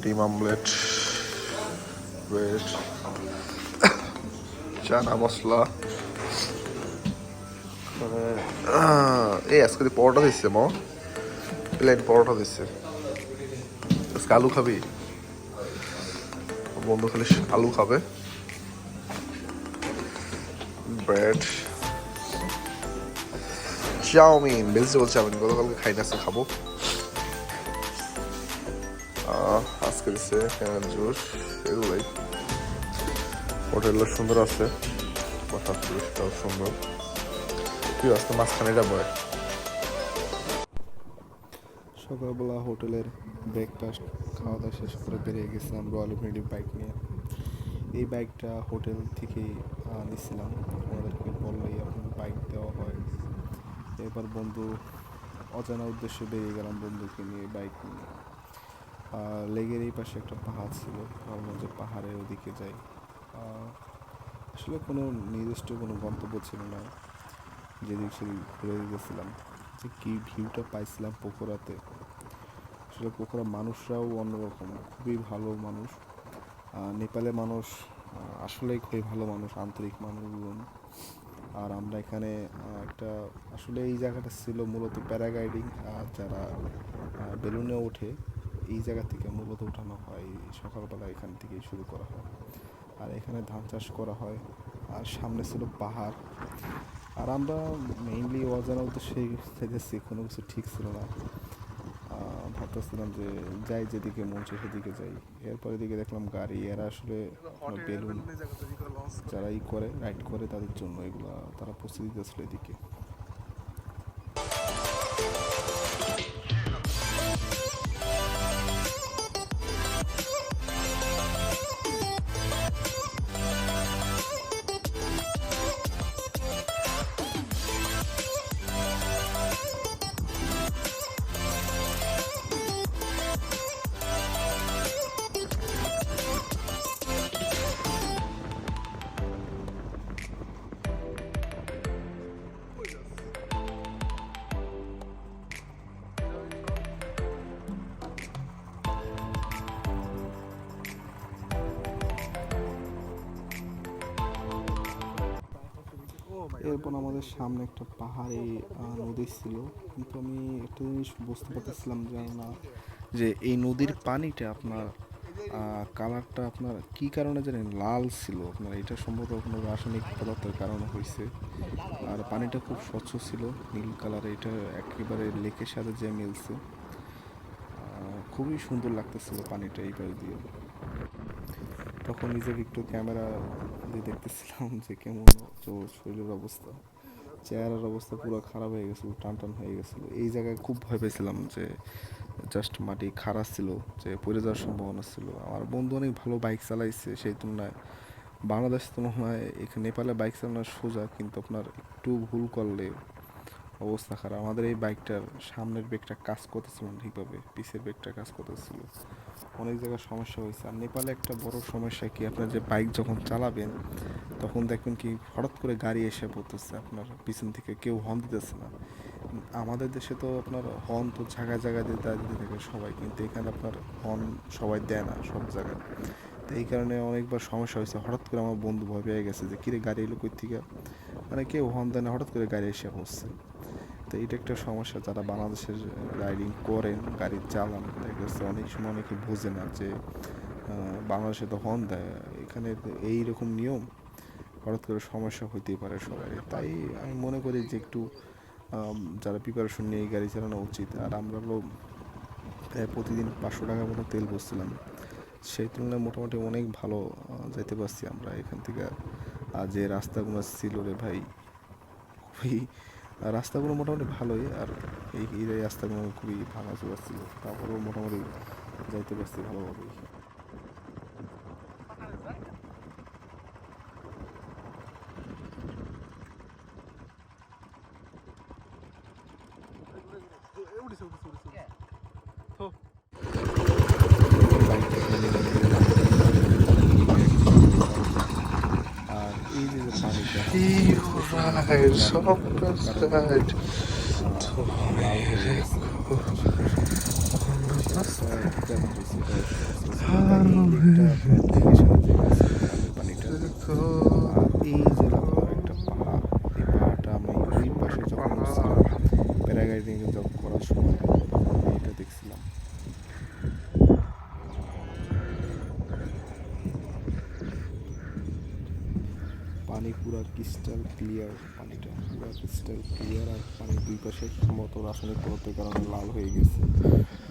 ডিম omelette, bread, chana masala. এই আজকে পরোটা দিচ্ছে মা, প্লেন পরোটা দিচ্ছে। আজকে আলু খাবি? বন্ধু খালি আলু খাবে। ব্রেড, চাউমিন, ভেজিটেবল চাউমিন গতকালকে খাই না, আজকে খাবো। আজকে দিচ্ছে জুস, এগুলোই। হোটেলটা সুন্দর আছে, বসার পরিষ্কার সুন্দর। কি আজকে মাঝখানে যাবো। সকালবেলা হোটেলের ব্রেকফাস্ট খাওয়া দাওয়া শেষ করে বেরিয়ে গেছিলাম রয়্যাল ইনফিনিটি বাইক নিয়ে। এই বাইকটা হোটেল থেকেই নিয়েছিলাম, ওনাদেরকে বললেই আপনার বাইক দেওয়া হয়। এবার বন্ধু অজানা উদ্দেশ্যে বেরিয়ে গেলাম বন্ধুকে নিয়ে, বাইক নিয়ে। লেগের এই পাশে একটা পাহাড় ছিল, ভাবলাম যে পাহাড়ের ওদিকে যাই। আসলে কোনো নির্দিষ্ট কোনো গন্তব্য ছিল না, যেদিক সেদিক ঘুরে গেছিলাম। যে কী ভিউটা পাইছিলাম পোখরাতে, আসলে পোখরা মানুষরাও অন্যরকম, খুবই ভালো মানুষ। নেপালের মানুষ আসলেই খুবই ভালো মানুষ, আন্তরিক মানুষজন। আর আমরা এখানে একটা, আসলে এই জায়গাটা ছিল মূলত প্যারাগ্লাইডিং, যারা বেলুনে ওঠে এই জায়গা থেকে মূলত ওঠানো হয়। সকালবেলা এখান থেকেই শুরু করা হয়। আর এখানে ধান চাষ করা হয়, আর সামনে ছিল পাহাড়। আর আমরা মেইনলি অজানা উদ্দেশ্যে যেতেছি, কোনো কিছু ঠিক ছিল না। ভাবতেছিলাম যে যাই, যেদিকে মন চায় সেদিকে যাই। এরপরে দিকে দেখলাম গাড়ি, এরা আসলে বেলুন যারা করে রাইড করে তাদের জন্য এগুলা, তারা প্রস্তুতি দিতেছিল এদিকে। এরপর আমাদের সামনে একটা পাহাড়ি নদী ছিল, কিন্তু আমি একটা জিনিস বুঝতে পারতেছিলাম যে না, যে এই নদীর পানিটা আপনার কালারটা আপনার কী কারণে জানেন লাল ছিল। আপনার এটা সম্ভবত কোনো রাসায়নিক পদার্থের কারণে হয়েছে। আর পানিটা খুব স্বচ্ছ ছিল, নীল কালার, এটা একেবারে লেকের সাথে যে মিলছে। খুবই সুন্দর লাগতেছিল পানিটা এই পাশ দিয়ে। তখন নিজেকে একটু ক্যামেরা দিয়ে দেখতেছিলাম যে কেমন শরীরের অবস্থা, চেহারার অবস্থা পুরো খারাপ হয়ে গেছিলো, টান টান হয়ে গেছিলো। এই জায়গায় খুব ভয় পেয়েছিলাম যে জাস্ট মাটি খারাপ ছিল, যে পড়ে যাওয়ার সম্ভাবনা ছিল। আমার বন্ধু অনেক ভালো বাইক চালাইছে, সেই তুলনায় বাংলাদেশ তুলনায় এখানে নেপালে বাইক চালানো সোজা, কিন্তু আপনার একটু ভুল করলে অবস্থা খারাপ। আমাদের এই বাইকটার সামনের ব্রেকটা কাজ করতেছিল না ঠিকভাবে, পিছের ব্রেকটা কাজ করতেছিল, অনেক জায়গায় সমস্যা হয়েছে। আর নেপালে একটা বড় সমস্যা কি, আপনার যে বাইক যখন চালাবেন তখন দেখবেন কি হঠাৎ করে গাড়ি এসে পড়তেছে, আপনার পিছন থেকে কেউ হর্ন দিতেছে না। আমাদের দেশে তো আপনার হর্ন তো জায়গায় জায়গায় দিতে থাকে সবাই, কিন্তু এখানে আপনার হর্ন সবাই দেয় না সব জায়গায়। তো এই কারণে অনেকবার সমস্যা হয়েছে। হঠাৎ করে আমার বন্ধু ভয় পেয়ে গেছে যে কিরে গাড়ি এলো কই থেকে, মানে কেউ হর্ন দেয় না, হঠাৎ করে গাড়ি এসে পড়ছে। তো এইটা একটা সমস্যা, যারা বাংলাদেশের রাইডিং করেন, গাড়ি চালান, দেখা যাচ্ছে অনেক সময় অনেকে বোঝে না যে বাংলাদেশে তো হর্ন দেয়, এখানে এইরকম নিয়ম, হঠাৎ করে সমস্যা হইতেই পারে সবাই। তাই আমি মনে করি যে একটু যারা প্রিপারেশন নিয়ে গাড়ি চালানো উচিত। আর আমরা হলো প্রায় প্রতিদিন 500 টাকার মতো তেল বসছিলাম, সেই তুলনায় মোটামুটি অনেক ভালো যাইতে পারছি আমরা এখান থেকে। আর যে রাস্তাগুলো ছিল রে ভাই, খুবই রাস্তাগুলো মোটামুটি ভালোই। আর এই রাস্তাগুলো খুবই ভাঙাচোরা ছিল, তারপরেও মোটামুটি যাইতে পারছি ভালোভাবেই। বাইকটা এখানে রেখে দিলাম, আর এই যে পানিটা দেখতেছেন নদীর পানি কারণে লাল হয়ে গেছে, আশেপাশে ট্র্যাপ হয়েছে, এটা অবশ্য আছে। এটা এই লেকটা আপনার ইরিগেশনের যে আছে কালো পানিটা। আর এই যে আপনার একটা পাহাড়, এই পাহাড়টা আমি ওই পাশে যখন উঠছিলাম প্যারাগ্লাইডিং করার সময় তখন আমি এটা দেখছিলাম। পানি পুরা ক্রিস্টাল ক্লিয়ার, পানিটা পুরা ক্রিস্টাল ক্লিয়ার। আর পানির দুই পাশে মতো রাসায়নিক পদার্থের কারণে লাল হয়ে গেছে।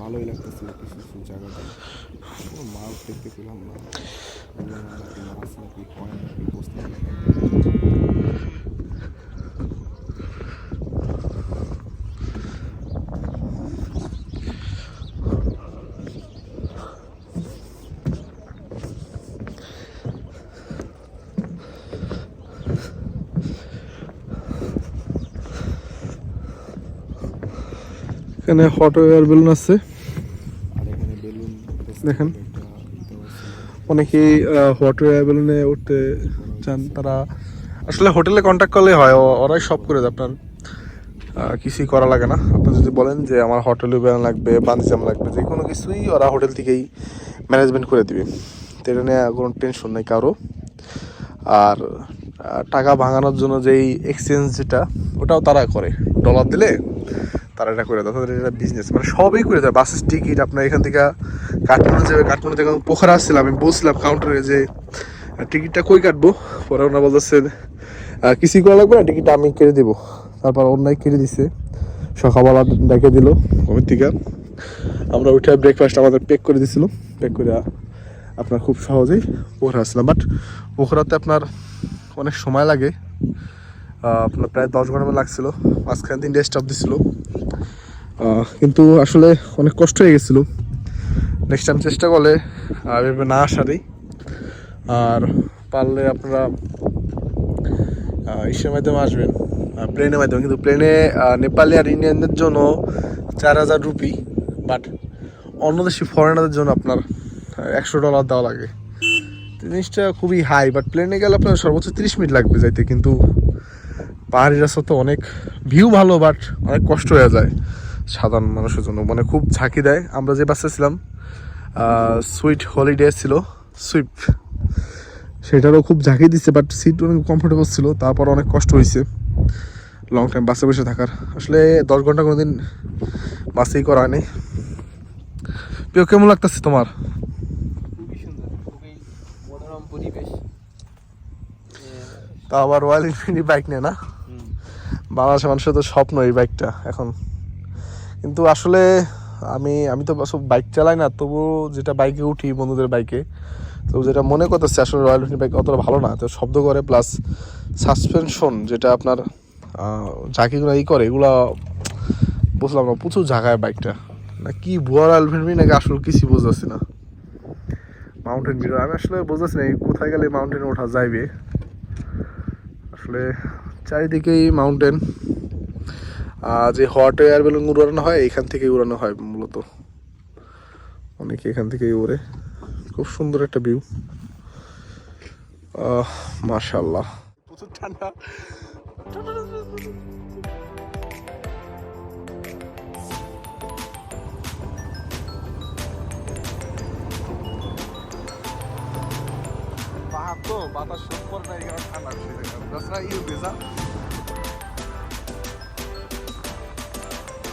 ভালোই লাগতেছিল কিছু কিছু জায়গাতে। কোনো মাছ দেখতে পেলাম না, বুঝলাম না নাকি মাছ নাকি কয়েন নাকি বুঝতে পারলাম না। এখানে হট এয়ার বেলুন আছে আর এখানে বেলুন দেখেন। একটা দেওয়া ছিল। অনেকেই হট এয়ার বেলুনে উঠতে চান, তারা আসলে হোটেলে কন্ট্যাক্ট করলেই হয়, ওরাই সব করে দেয়, আপনার কিছুই করা লাগে না। আপনি যদি বলেন যে আমার হোটেলে বেলুন লাগবে, বাঞ্জিজাম লাগবে, যে কোনো কিছুই ওরা হোটেল থেকেই ম্যানেজমেন্ট করে দিবে। তো এটা নিয়ে কোনো টেনশন নেই কারো। আর টাকা ভাঙানোর জন্য যেই এক্সচেঞ্জ যেটা, ওটাও তারা করে। ডলার দিলে তারা এটা করে দেয়, তাদের এটা বিজনেস, মানে সবই করে দেয়। বাসের টিকিট আপনার এখান থেকে কাঠমান্ডু যাবে, কাঠমান্ডু থেকে পোখরা আসছিলাম, আমি বলছিলাম কাউন্টারে যে টিকিটটা কই কাটবো, পরে ওনারা বলতেছে কিছুই করা লাগবে না, টিকিটটা আমি কেটে দেবো। তারপর অন্যায় কেটে দিছে, সকালবেলা ডেকে দিল ওখান থেকে। আমরা উঠে ব্রেকফাস্ট আমাদের প্যাক করে দিছিল, প্যাক করে আপনার খুব সহজেই পোখরা আসছিলাম। বাট পোখরাতে আপনার অনেক সময় লাগে, আপনার প্রায় 10 ঘন্টা লাগছিল, মাঝখানে 3 ডে স্টপ দিছিল। কিন্তু আসলে অনেক কষ্ট হয়ে গেছিলো। নেক্সট টাইম চেষ্টা করলে এভাবে না আসারই। আর পারলে আপনারা ইসের মাধ্যমে আসবেন, প্লেনের মাধ্যমে। কিন্তু প্লেনে নেপালি আর ইন্ডিয়ানদের জন্য 4000 রুপি, বাট অন্য দেশি ফরেনারদের জন্য আপনার $100 দেওয়া লাগে। জিনিসটা খুবই হাই। বাট প্লেনে গেলে আপনার সর্বোচ্চ 30 মিনিট লাগবে যাইতে। কিন্তু পাহাড়ি রাস্তা তো অনেক, ভিউ ভালো, বাট অনেক কষ্ট হয়ে যায় সাধারণ মানুষের জন্য, মানে খুব ঝাঁকি দেয়। আমরা যে বাসে ছিলাম সুইট হলিডে ছিল, সুইপ, সেটারও খুব ঝাঁকি দিচ্ছে, বাট সিট অনেক কমফোর্টেবল ছিল। তারপর অনেক কষ্ট হয়েছে লং টাইম বাসে বসে থাকার। আসলে 10 ঘন্টা কোনোদিন বাসেই করা হয়নি। প্রিয়, কেমন লাগতেছে তোমার? খুবই সুন্দর, খুবই মনোরম পরিবেশ। তা আবার রয়্যাল এনফিল্ড বাইক নেই না, বাংলাদেশের মানুষের তো স্বপ্ন এই বাইকটা এখন। কিন্তু আসলে আমি তো বাইক চালাই না, তবু যেটা বাইকে উঠি বন্ধুদের বাইকে, তো যেটা মনে করতেছে আসলে রয়্যাল এনফিল্ড বাইক অতটা ভালো না। তো শব্দ করে, প্লাস সাসপেনশন যেটা আপনার ঝাঁকিগুলো করে, এগুলো বুঝলাম না, প্রচুর ঝাঁকায় বাইকটা। না কি ভুয়া রয়্যাল এনফিল্ড নাকি আসলে কিছুই বুঝতেছি না। মাউন্টেন ভিউ আমি আসলে বুঝতেছি না কোথায় গেলে মাউন্টেনে ওঠা যাইবে। আসলে চারিদিকেই মাউন্টেন। যে হট এয়ার বেলুন উড়ানো হয় এখান থেকেই উড়ানো হয় মূলত, অনেকে এখান থেকেই উড়ে। খুব সুন্দর একটা ভিউ, মাশাআল্লাহ। প্রচুর ঠান্ডা। পাহাড় তো বাতাস শুট করে না, এই কারণে ঠান্ডা বেশি। তাছাড়া ভেজা,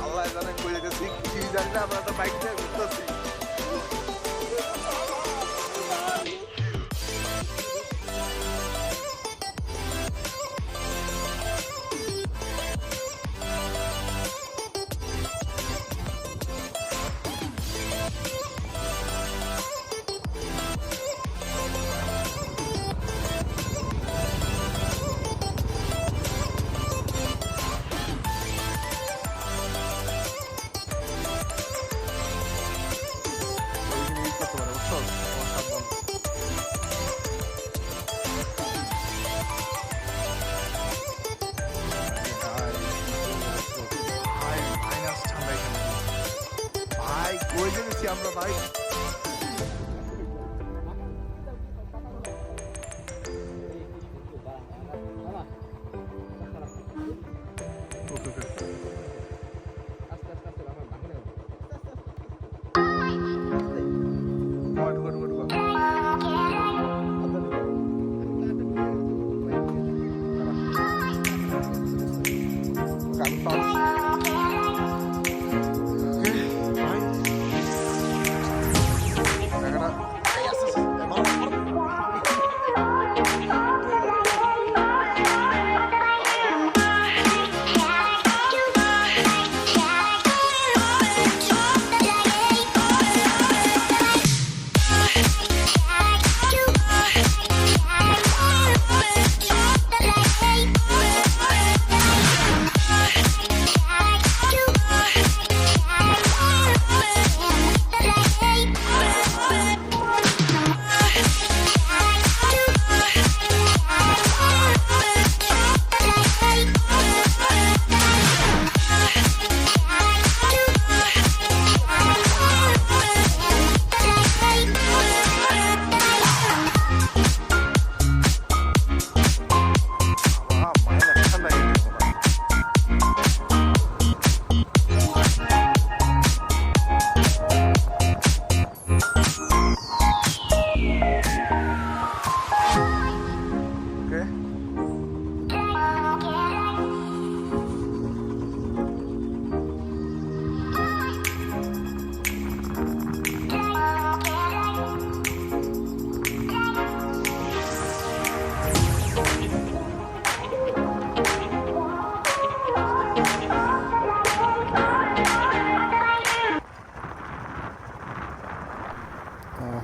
আল্লাহ জানে কই গেছি, কিছুই জানি না। আমরা একটা বাইক নিয়ে ঘুরতেছি। আমরা ভাই আস্তে আস্তে আস্তে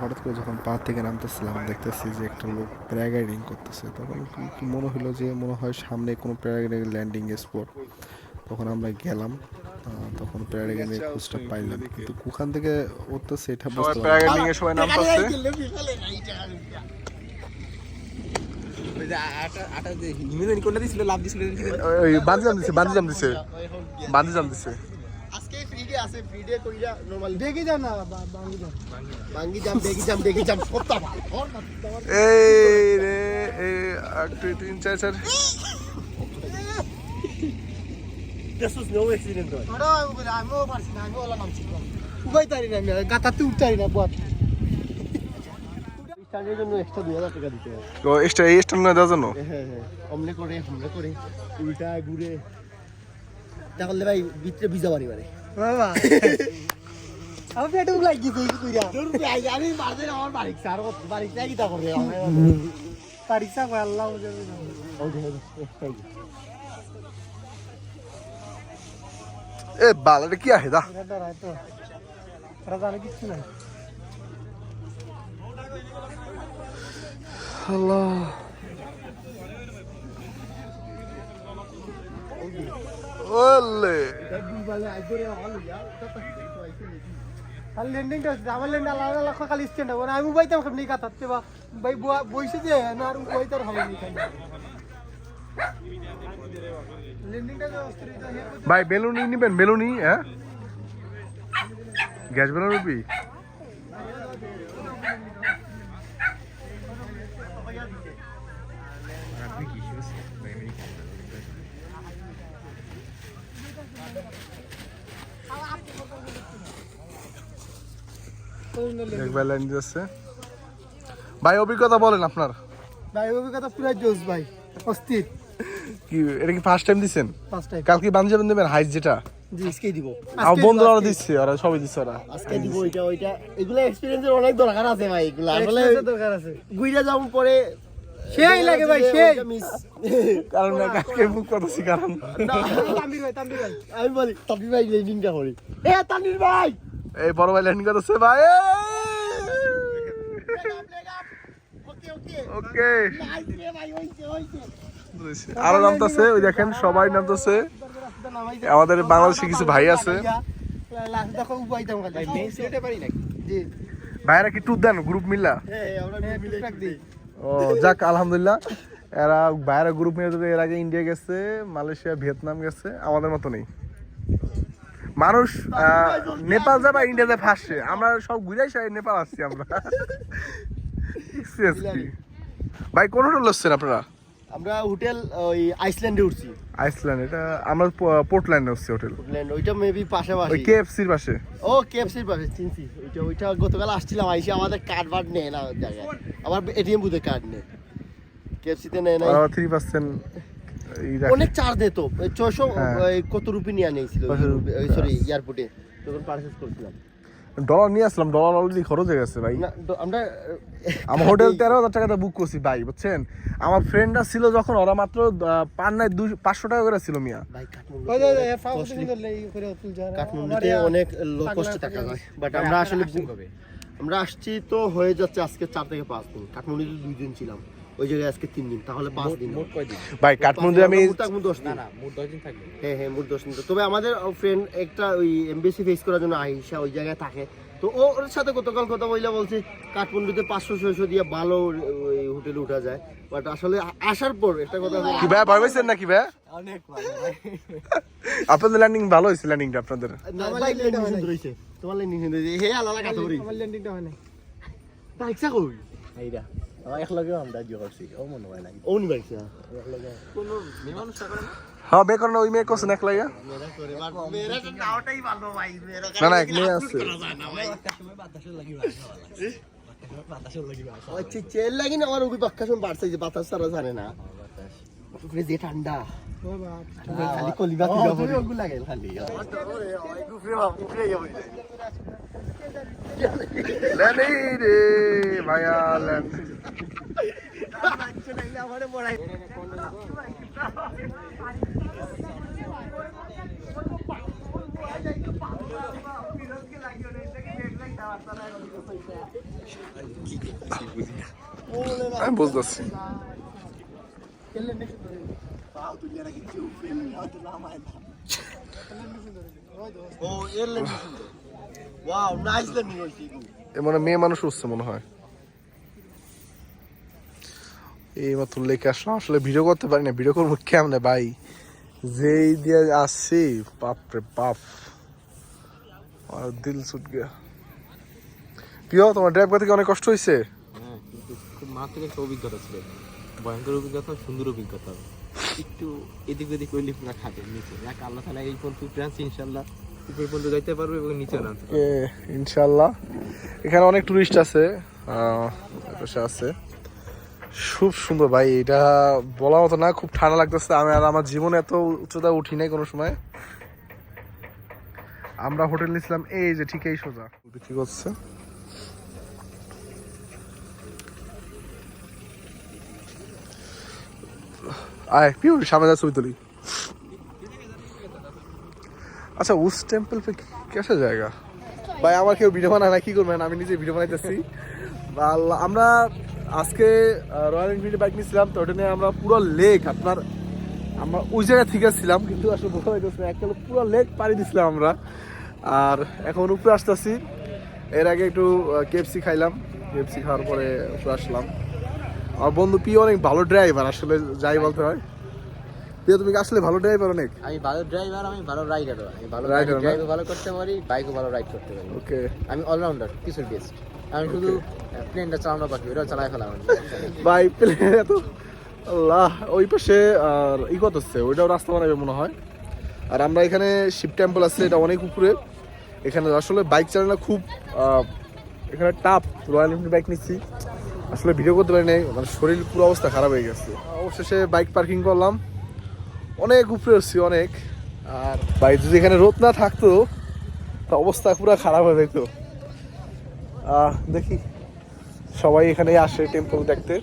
হঠাৎ করে যখন পাহাড় থেকে নামতেছিলাম দেখতেছি যে একটা লোক প্যারাগ্লাইডিং করতেছে। তখন কি মনে হলো যে মনে হয় সামনে কোনো প্যারাগ্লাইডিং ল্যান্ডিং স্পট। তখন আমরা গেলাম, তখন প্যারাগ্লাইডিং এর খোঁজটা পাইলাম, কিন্তু ওখান থেকে উঠতেছে এটা সবাই বুঝতে পারলাম প্যারাগ্লাইডিং এর সবাই নামতেছে। ওই বাঞ্জি জাম্প দিছে আজকে ফ্রিডে আছে, ফ্রিডে কইরা নরমাল দেখি যাও না, বাঙ্গি জাম্প দেখি জাম্প সবটা ভালো। এই রে এই 1 2 3 4 4 This was no accident though. No, I'm over. I'm over. উবাই তারি না, গাতাতে উঠতারি না বট। স্টান্ডের জন্য এক্সট্রা 2000 টাকা দিতে হবে। তো এই স্ট্যান্ড না দেওয়ার জন্য হ্যাঁ হামলে করে উল্টা ঘুরে তাহলে ভাই ভিতরে ভিজা বাড়ি বাবা আমি পেটে লাগিয়েছি কইরা দূর ভাই আমি মারতে আমার বাড়ি স্যার বাড়ি থেকে কি তা করে বাড়ি সা কই আল্লাহ এ বালাটা কি আছে দা এটা রাইতো এটা জানে কিছু না আল্লাহ ওলে আর ল্যান্ডিংটা আমার ল্যান্ড আলাদা লাখ খালি স্ট্যান্ড হবে আমি উবাইতাম কেমনি কাটাতে বা ভাই বইছে যে না আর উবাইতার হবে নি খালি ল্যান্ডিংটা যে অস্থির ভাই বেলুনি নিবেন বেলুনি হ্যাঁ গ্যাস বেলুন রুপি একবার লাইন দিচ্ছে ভাই অভিজ্ঞতা বলেন আপনার ভাই অভিজ্ঞতা পুরো জোস ভাই অস্থির কি এটা কি ফার্স্ট টাইম দিছেন ফার্স্ট টাইম কালকে বানজাবেন দেবেন হাইস যেটা জি আজকেই দিব আর বন্ধুরা দিচ্ছে ওরা সবাই দিচ্ছে ওরা আজকে দিব ওইটা এগুলা এক্সপেরিয়েন্সের অনেক দরকার আছে ভাই এগুলা আসলে দরকার আছে গুইরা যাওয়ার পরে সেই লাগে ভাই সেই কারণ না কাকে বুক করতেছি কারণ তানভীর ভাই আমি বলি তানভীর ভাই ল্যান্ডিংটা করি এ তানভীর ভাই এই বড় ভাই ল্যান্ডিং করতেছে ভাই ওকে নাইস রে ভাই হইছে আরো নামতেছে ওই দেখেন সবাই নামতেছে আমাদের বাংলাদেশে কিছু ভাই আছে লাস্ট দেখো উবাইতাম খালি ভাই মেইন সিলেটে পারি নাকি জি ভাইরা কি ট্যুর দেন গ্রুপ মিলা হ্যাঁ আমরা মিলে দিই ও যাক আলহামদুলিল্লাহ এরা বাইরে গ্রুপ নিয়ে যদি এর আগে ইন্ডিয়া গেছে মালয়েশিয়া ভিয়েতনাম গেছে আমাদের মতো নেই মানুষ নেপাল যায় বা ইন্ডিয়া যায় ফাঁসছে আমরা সব ঘুরে নেপাল আসছি আমরা ভাই কোন হোটেল হচ্ছেন আপনারা আমরা হোটেল ওই আইসল্যান্ডে উঠছি আইসল্যান্ড এটা আমরা পোর্টল্যান্ডে হচ্ছে হোটেল পোর্টল্যান্ড ওইটা মেবি পাশাপাশি ওই কেএফসির পাশে ও কেএফসির পাশে চিনছি ওইটা গতকাল আসছিলাম আইসি আমাদের কার্ড বার্ড নেয় না জায়গায় আমার এটিএম বুথে কার্ড নেই কেএফসিতে নেয় না 3% অনেক চার্জ দিত 600 কত রুপি নিয়ে নিয়েছিল সরি এয়ারপোর্টে তখন পারচেজ করছিলাম ডলার নিয়ে আসলাম ডলার অলরেডি খরচ হয়ে গেছে ভাই আমরা আমার হোটেল 13,000 টাকাতে বুক করছি ভাই বুঝছেন আমার ফ্রেন্ডরা ছিল যখন ওরা মাত্র পার নাই 500 টাকা করে ছিল মিয়া ভাই কাঠমান্ডুতে অনেক লো কস্টে টাকা যায় বাট আমরা আসলে আমরা আসছি তো হয়ে যাচ্ছে আজকে 4 থেকে 5 দিন কাঠমান্ডুতে 2 দিন ছিলাম ওই জায়গায় আজকে 3 দিন তাহলে 5 দিন মোট কয় দিন ভাই কাঠমান্ডু আমি মোট 10 দিন না মোট 10 দিন থাকবে হ্যাঁ মোট 10 দিন তবে আমাদের ফ্রেন্ড একটা ওই এমবিসি ফেস করার জন্য আইসা ওই জায়গায় থাকে তো ওর সাথে গতকাল কথা বলছি কাঠমান্ডুতে 500-600 দিয়ে ভালো ওই হোটেলে উঠা যায় বাট আসলে আসার পর একটা কথা কি ভাই ভয় পাইছেন নাকি ভাই অনেক ভালো ভাই আপনাদের ল্যান্ডিং ভালো হয়েছে ল্যান্ডিংটা আপনাদের না ভাই ল্যান্ডিং সুন্দর হইছে তোমার ল্যান্ডিং সুন্দর হইছে হে আলাদা কথা বলি আমার ল্যান্ডিংটা হয় না বাইকসা কই এইটা আমার এক লগে আমরা জিও করছি ও মনে হয় নাই ও নি বাইকসা এক লগে কোন মেমান সাগর হ্যাঁ বে করনা ওই মেয়ে কোসে নাকলা ইয়া মেরা করে মেরা তো নাওটাই ভালো ভাই মেরা না না এক মেয়ে আছে বাতাসের লাগি আচ্ছা চেল লাগি না আমার ওই বাক্কাশন বাড়ছে যে বাতাস সারা জানে না উপরে যে ঠান্ডা খালি কলিবা কি যাবো ওগুলো লাগে খালি উপরে যাবো ল্যান্ডি রে ভাইয়া ল্যান্ড আমারে পড়াই আমি বুঝতেছি। এ মানে মেয়ে মানুষ উঠছে মনে হয়। এই মাত্র লেকে আসলাম, আসলে ভিডিও করতে পারি না, ভিডিও করবো কেমনে ভাই, যেই দিয়ে আসছি বাপরে বাপ, আর দিল ছুট গিয়া। প্রিয়, তোমার ড্রাইভ করতে কি অনেক কষ্ট হয়েছে? হ্যাঁ, কিন্তু খুব মাত্র একটা অভিজ্ঞতা ছিল, ভয়ঙ্কর অভিজ্ঞতা, সুন্দর অভিজ্ঞতা। একটু এদিক ওদিক করলে পুরো খাবে নিচে, এক আল্লাহ তাআলা এই পর্যন্ত উপরে আনছে, ইনশাল্লাহ উপরে পর্যন্ত যাইতে পারবো এবং নিচে আনতে পারবো ইনশাল্লাহ। এখানে অনেক টুরিস্ট আছে, পাশে আছে, খুব সুন্দর ভাই, এটা বলার মতো না, খুব ঠান্ডা লাগতেছে। আমি আর আমার জীবনে এত উচ্চতা উঠি নাই কোনো সময়। আমরা হোটেল নিয়েছিলাম এই যে ঠিক এই সোজা, বিক্রি করছে। আয় পিওর সামনে যা ছবি তুলি। আচ্ছা, উস টেম্পল पे कैसा जाएगा ভাই? আমার কেউ ভিডিও বানায় না, কি করবেন, আমি নিজে ভিডিও বানাইতেছি। আমরা আজকে রয়্যাল এনফিল্ড বাইক নিয়েছিলাম, তো ওটা নিয়ে আমরা পুরো লেক, আপনার আমরা ওই জায়গা থেকে ছিলাম, কিন্তু আসলে বোঝা যাইতেছে না, একটা পুরো লেক পাড়ি দিছিলাম আমরা। আর এখন উপরে আসতেছি, এর আগে একটু কেএফসি খাইলাম, কেএফসি খাওয়ার পরে উপরে আসলাম। আমার বন্ধু পি অনেক ভালো ড্রাইভার, আসলে যাই বলতে হয়। প্রিয়, তুমি আসলে ভালো ড্রাইভার অনেক। আমি ভালো ড্রাইভার, আমি ভালো রাইডারও, আমি ভালো রাইডার ড্রাইভও ভালো করতে পারি, বাইকও ভালো রাইড করতে পারি। ওকে, আমি অলরাউন্ডার, কিছুর বেস্ট। আমি শুধু প্লেনটা চালানো বাকি, ওটা চালাই ফেলা আমার। ভাই প্লেন এত, আল্লাহ, ওই পাশে আর ই কত হচ্ছে, ওইটাও রাস্তা বানাবে মনে হয়। আর আমরা এখানে শিব টেম্পল আছে, এটা অনেক উপরে। এখানে আসলে বাইক চালানো খুব এখানে টাফ। রয়্যাল এনফিল্ড বাইক নিচ্ছি, আসলে ভিডিও করতে পারি নাই, মানে শরীর পুরো অবস্থা খারাপ হয়ে গেছে। অবশেষে বাইক পার্কিং করলাম, অনেক উপরে আসছি অনেক। আর বাইক যদি এখানে রোদ না থাকতো তা অবস্থা পুরো খারাপ হয়ে যেত। দেখি, সবাই এখানে আসে টেম্পল দেখতে।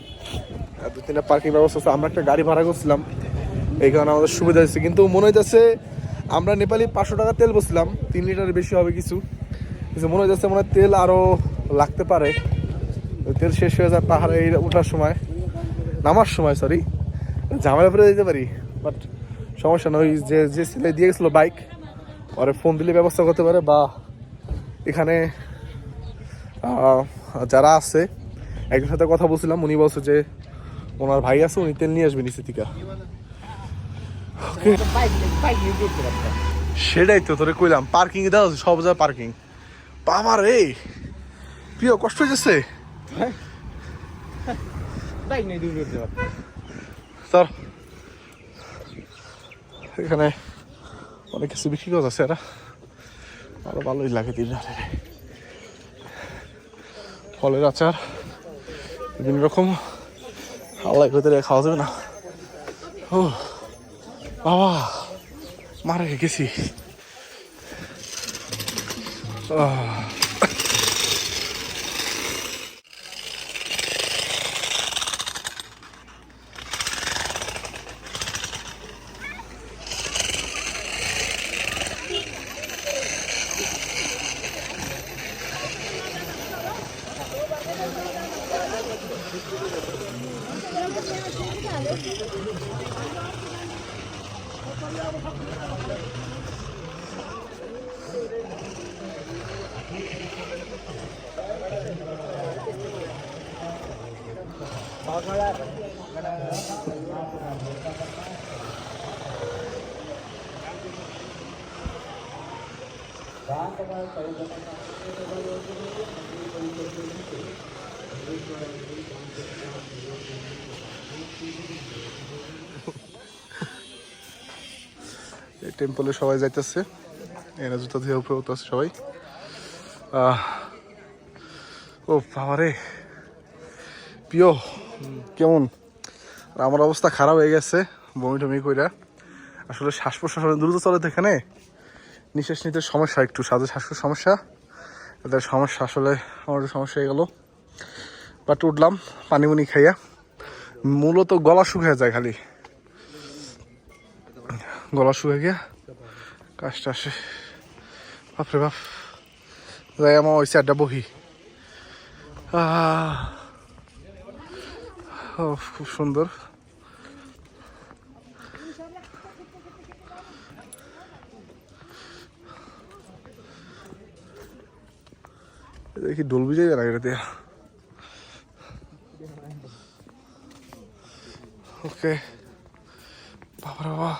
দু তিনটা পার্কিং ব্যবস্থা আছে, আমরা একটা গাড়ি ভাড়া করছিলাম, এই কারণে আমাদের সুবিধা হয়েছে। কিন্তু মনে হইতেছে আমরা নেপালি 500 টাকা তেল বসছিলাম, 3 লিটারের বেশি হবে কিছু, কিন্তু মনে হইতেছে মনে হয় তেল আরও লাগতে পারে। তেল শেষ হয়ে যায় পাহাড়ে ওঠার সময়, নামার সময়, সরি, ঝামেলা ফেলে দিতে পারি। বাট সমস্যা নয়, যে যে ছেলে দিয়ে গেছিলো বাইক, ওরে ফোন দিলে ব্যবস্থা করতে পারে, বা এখানে যারা আছে একজনের সাথে কথা বলছিলাম, উনি বলছে যে ওনার ভাই আছে, উনি তেল নিয়ে আসবেন নিচে থেকে। সেটাই তো তোরে কইলাম, পার্কিং এ দাও, সব জায়গায় পার্কিং। বাবা রে প্রিয়, কষ্ট হয়ে যাচ্ছে। বাইক নেই দূর করতে পারবো। স্যার এখানে অনেক কিছু বিক্রি করা আছে, এরা আরো ভালোই লাগে। দিন ফলের আচার, বিভিন্ন রকম, আল্লাহ ভেতরে খাওয়া যাবে না। ও বাবা, মারা গেছি। এই টেম্পলে সবাই যাইতেছে, এরা জুতা দিয়ে উপরে উঠতেছে সবাই। ও বাবারে প্রিয়, কেমন? আমার অবস্থা খারাপ হয়ে গেছে, বমি টমি কইরা। আসলে শ্বাস প্রশ্বাস দ্রুত চলে তো এখানে, নিঃশ্বাস নিতে সমস্যা, একটু সাথে শ্বাসকষ্ট সমস্যা, এদের সমস্যা। আসলে আমার সমস্যা হয়ে গেল, বাট উঠলাম পানি মুনি খাইয়া। মূলত গলা শুকিয়ে যায়, খালি গলা শুকিয়ে গিয়া কাজটা আসে। বাপরে বাপ, যাই আমার ওই সাইডটা বহি। খুব সুন্দর। দেখি ডোল বিজয় না এটা দিয়া। ওকে বাবা বাবা,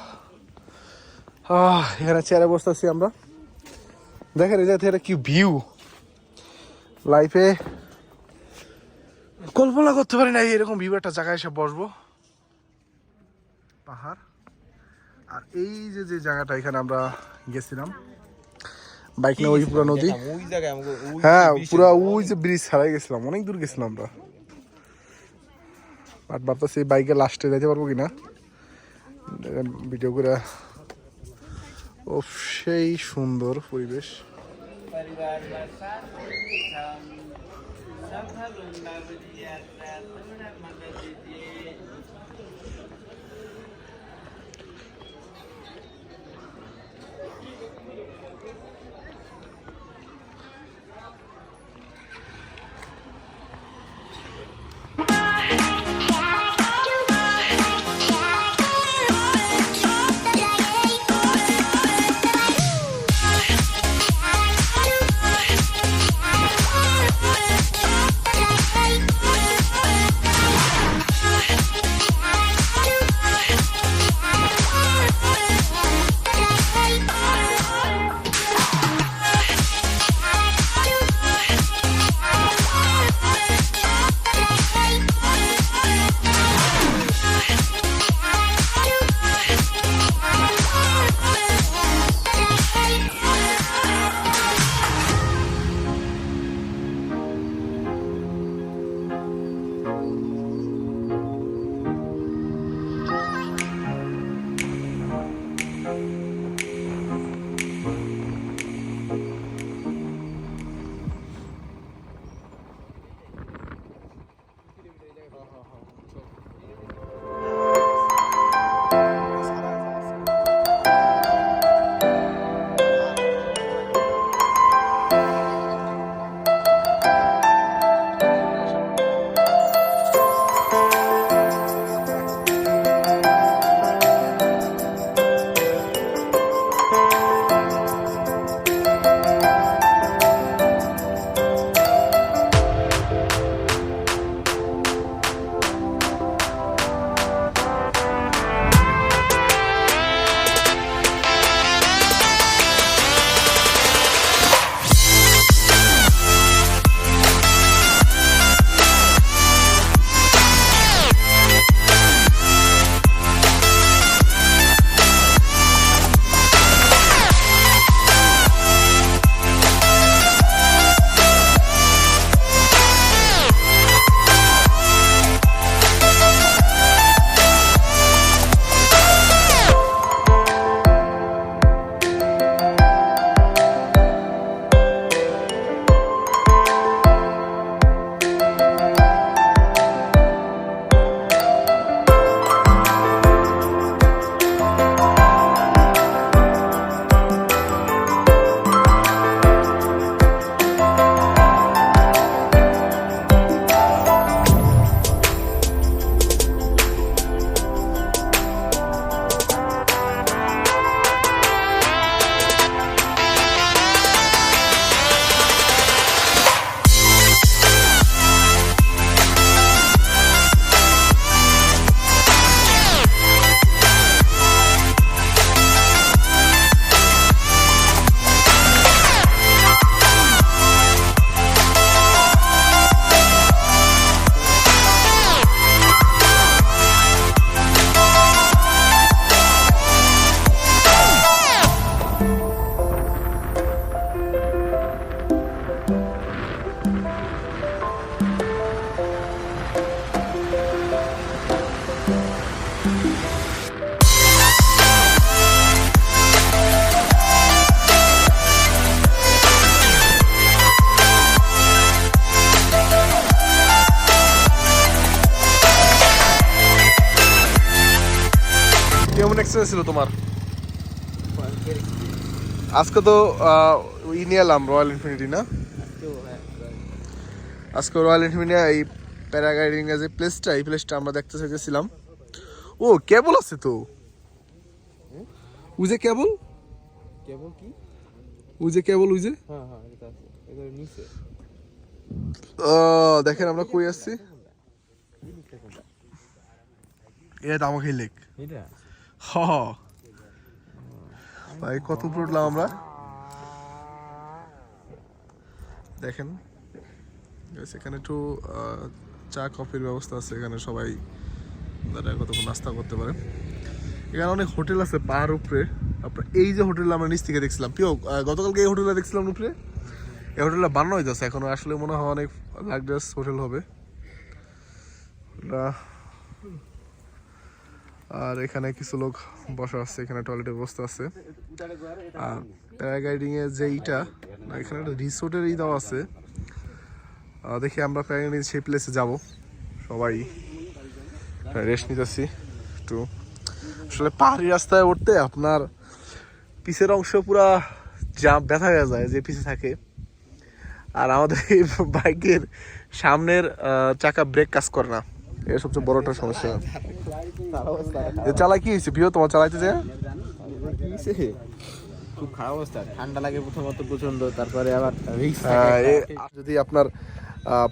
এখানে চেয়ারে বসতেছি আমরা। দেখেন এই জায়গা থেকে কি ভিউ, লাইফে কল্পনা করতে পারি না এরকম ভিউ একটা জায়গায় এসে বসবো। পাহাড় আর এই যে যে জায়গাটা এখানে আমরা গেছিলাম বাইক নিয়ে, ওই পুরো নদী। ওই জায়গায় আমাকে হ্যাঁ পুরো ওই যে ব্রিজ ছাড়াই গেছিলাম, অনেক দূর গেছিলাম আমরা। আর ভাবতেছি বাইকে লাস্টে যাইতে পারবো কিনা, ভিডিও করে। ও সেই সুন্দর পরিবেশ। কেমন এক্সপিরিয়েন্স ছিল তোমার? আজকে তো নিয়ে এলাম রয়্যাল ইনফিনিটি না, আজকে রয়্যাল ইনফিনিটি এই প্যারাগ্লাইডিং এর যে প্লেসটা, এই প্লেসটা আমরা দেখতে চাইছিলাম। ও কেবল আছে তো, ওই যে কেবল, কেবল কি? ওই যে কেবল, ওই যে হ্যাঁ হ্যাঁ, এটা আছে, এটা নিচে। দেখেন আমরা কই আসছি, এটা আমাকে লেক। এটা হ ভাই কত উপরে উঠলাম আমরা, দেখেন এখানে একটু চা কফির ব্যবস্থা আছে, এখানে সবাই কতক্ষণ নাস্তা করতে পারে। এখানে অনেক হোটেল আছে পাহাড় উপরে। আপনার এই যে হোটেল আমরা নিচ থেকে দেখছিলাম, প্রিয় গতকালকে এই হোটেলটা দেখছিলাম উপরে, এই হোটেলটা বানানো হইতেছে এখনো, আসলে মনে হয় অনেক লাক্সারিয়াস হোটেল হবে। আর এখানে কিছু লোক বসা আছে, এখানে টয়লেটের ব্যবস্থা আছে। আর প্যারাগ্লাইডিং এর যে এইটা, এখানে একটা রিসোর্টের এই দেওয়া আছে। দেখি আমরা প্যারাগ্লাইডিং সেই প্লেসে যাব, সবাই রেস্ট নিতেছি একটু। আসলে পাহাড়ি রাস্তায় উঠতে আপনার পিছের অংশ পুরা জাম্প ব্যথা হয়ে যায় যে পিছে থাকে। আর আমাদের এই বাইকের সামনের চাকা ব্রেক কাজ করে না, এটা সবচেয়ে বড় একটা সমস্যা। চালাই কি হয়েছে প্রিয়, তোমার চালাইতে যায়? খুব খারাপ অবস্থা, ঠান্ডা লাগে প্রথমত প্রচন্ড, তারপরে আবার যদি আপনার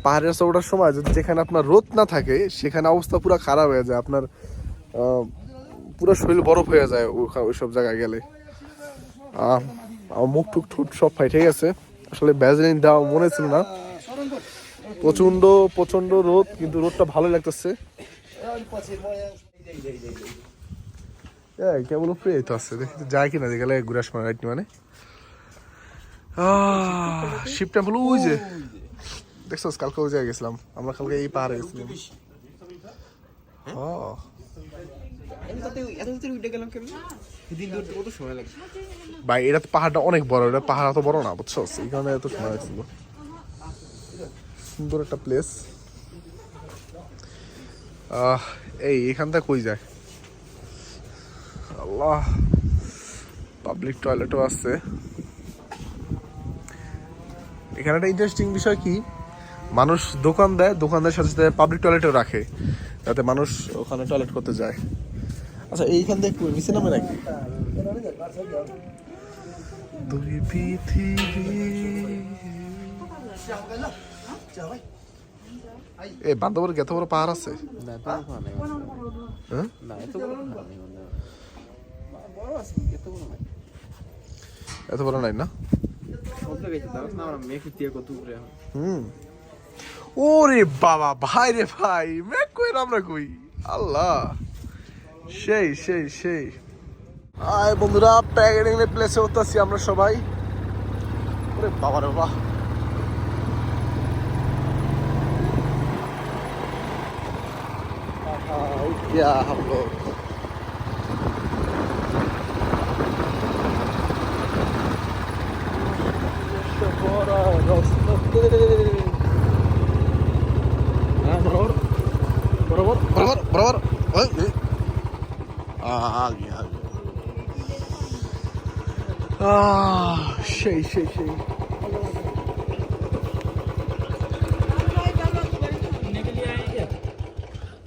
পাহাড়ের রাস্তা ওঠার সময় যদি যেখানে আপনার রোদ না থাকে সেখানে অবস্থা পুরো খারাপ হয়ে যায়, আপনার পুরো শরীর বরফ হয়ে যায় ওইসব জায়গায় গেলে। আমার মুখ টুক ঠুট সব ফাইটে গেছে, আসলে ভ্যাসলিন দেওয়া মনে ছিল না। প্রচন্ড প্রচন্ড রোদ, কিন্তু রোদটা ভালো লাগতেছে। কেবল উপরে তো আছে, দেখি যায় কিনা, গেলে ঘুরে আসবো রাইট। মানে শিব টেম্পল ওই যে দেখছো, কালকে ওই জায়গায় গেছিলাম আমরা, কালকে এই পাহাড়ে গেছিলাম। ভাই এটা তো পাহাড়টা অনেক বড়, এটা পাহাড় এত বড় না বুঝছো, এই কারণে এত সময় লাগছিল। সুন্দর একটা প্লেস। এখান থেকে কই যায় আল্লাহ, পাবলিক টয়লেটও আছে এখানে। একটা ইন্টারেস্টিং বিষয় কি, মানুষ দোকান দেয়, দোকানদারের সাথে সাথে পাবলিক টয়লেটও রাখে, যাতে মানুষ ওখানে টয়লেট করতে যায়। আচ্ছা এইখান থেকে নিচে নামে নাকি? দুই পৃথিবী এই বান্ধবের এত বড় পাহাড় আছে? হ্যাঁ এত বড় নাই না? ওরে বাবা, ভাই রে ভাই, মেঘ কই আমরা কই, আল্লাহ সেই সেই সেই। আয় বন্ধুরা, প্যারাগ্লাইডিং এর প্লেসে উঠতেছি আমরা সবাই। ওরে বাবা রে বাবা, क्या हम लोग बराबर बराबर बराबर आ गया সেই সেই সেই।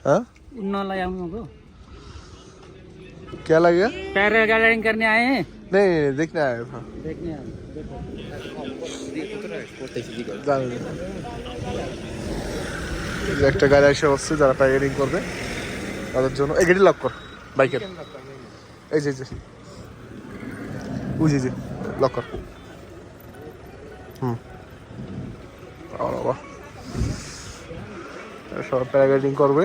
हाँ क्या लगे? पैराग्लाइडिंग करने आए हैं। नहीं देखने आया था, देखने आए একটা গাড়ি এসে বসছে যারা প্যারাগ্লাইডিং করবে তাদের জন্য। এই গাড়ি লক কর বাইকের, এই যে বুঝি যে লক কর। বাবা সব প্যারাগ্লাইডিং করবে,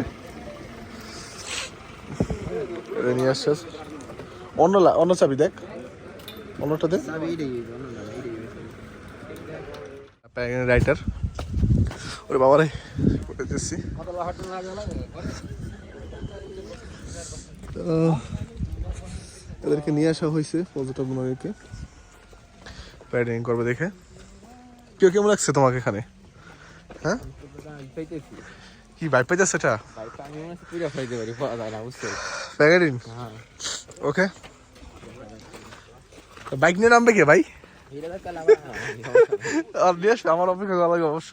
নিয়ে আসছে। অন্য চাবি দেখ, অন্যটা দেখ। রাইটার ওরে বাবা রে, কোথায় যাচ্ছি? এদেরকে নিয়ে আসা হয়েছে পর্যটকদেরকে প্যারাগ্লাইডিং করবে দেখে। কেউ কেমন লাগছে তোমাকে এখানে? হ্যাঁ কি বাইক পাইতে সেটা প্যারাগ্লাইডিং? ওকে বাইক নিয়ে নামবে কে ভাই? এটা তো কালা আমার আর নিয়ে আসবে, আমার অপেক্ষা করা লাগবে অবশ্য।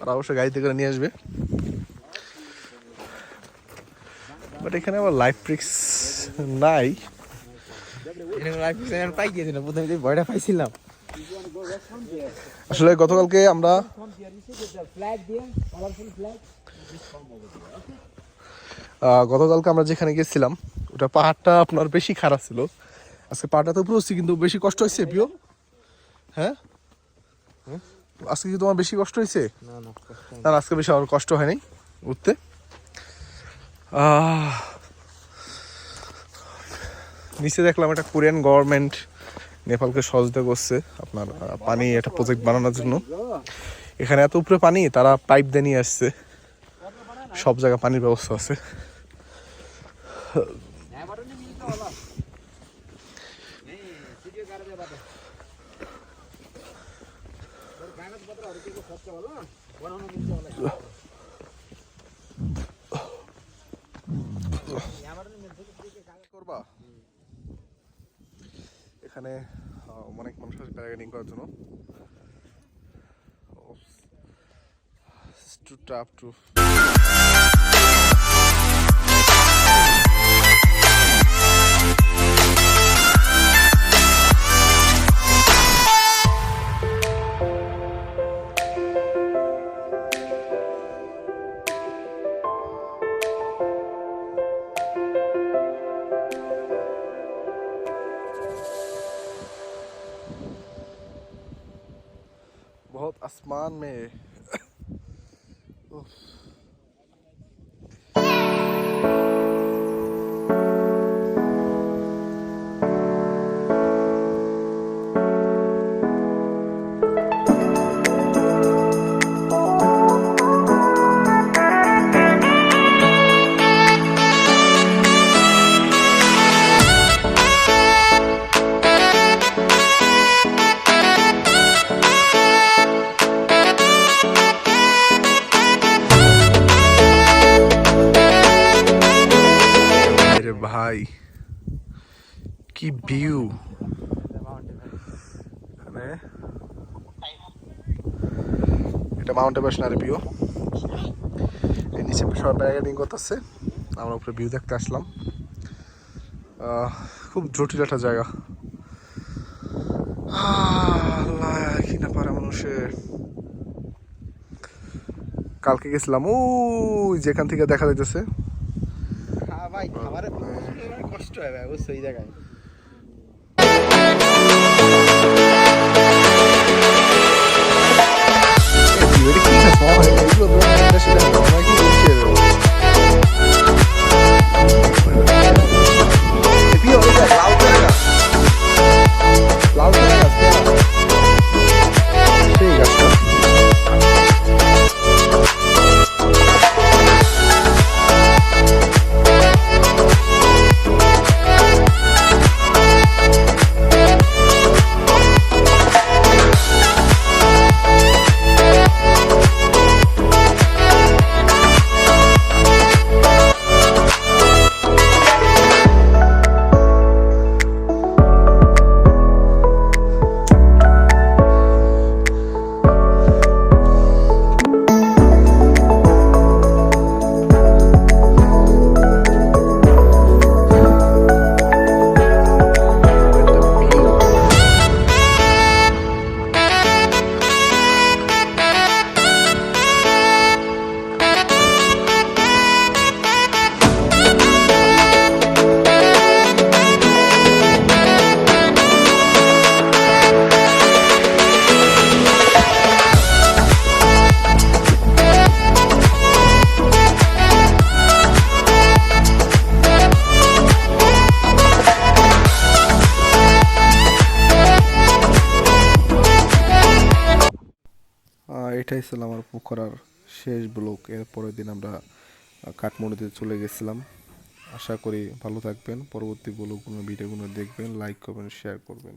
আর অবশ্য গাড়িতে করে নিয়ে আসবে। বাট এখানে আবার লাইফ ট্রিক্স নাই। এরকম লাইফ আমি পাই গিয়েছিলাম, প্রথমে যে ভয়টা পাইছিলাম। আসলে গতকালকে আমরা যেখানে গেছিলাম ওটা পাহাড়টা আপনার বেশি খারাপ ছিল। আজকে পাহাড়টা তো উপরে উঠছি, কিন্তু বেশি কষ্ট হয়েছে প্রিয়? হ্যাঁ, আজকে কি তোমার বেশি কষ্ট হয়েছে? না না না না, আজকে বেশি আর কষ্ট হয়নি উঠতে। নিচে দেখলাম একটা কোরিয়ান গভর্নমেন্ট নেপালকে সহযোগিতা করছে আপনার পানি একটা প্রজেক্ট বানানোর জন্য। এখানে এত উপরে পানি, তারা পাইপ দিয়ে নিয়ে আসছে, সব জায়গায় পানির ব্যবস্থা আছে। করবা এখানে অনেক মানুষ আছে প্যারাগ্লাইডিং করার জন্য। It's too tough to बहुत आसमान में उफ। अरे भाई কি ভিউ! এটা মাউন্ট এভারেস্ট না রে ভিউ। এই নিচে সবাই প্যারাগ্লাইডিং করতেছে, আমরা উপরে ভিউ দেখতে আসলাম। খুব জটিল একটা জায়গা। আল্লাহ, কি না পারে মানুষের। কালকে গেছিলাম ওই যেখান থেকে দেখা যাইতেছে। হ্যাঁ ভাই, খাবারে কষ্ট হয় ভাই অবশ্যই এই জায়গায়। এটাই ছিল আমার পোখরার শেষ ব্লগ। এর পরের দিন আমরা কাঠমান্ডুতে চলে গেছিলাম। আশা করি ভালো থাকবেন। পরবর্তী ব্লগগুলো ভিডিওগুলো দেখবেন, লাইক করবেন, শেয়ার করবেন।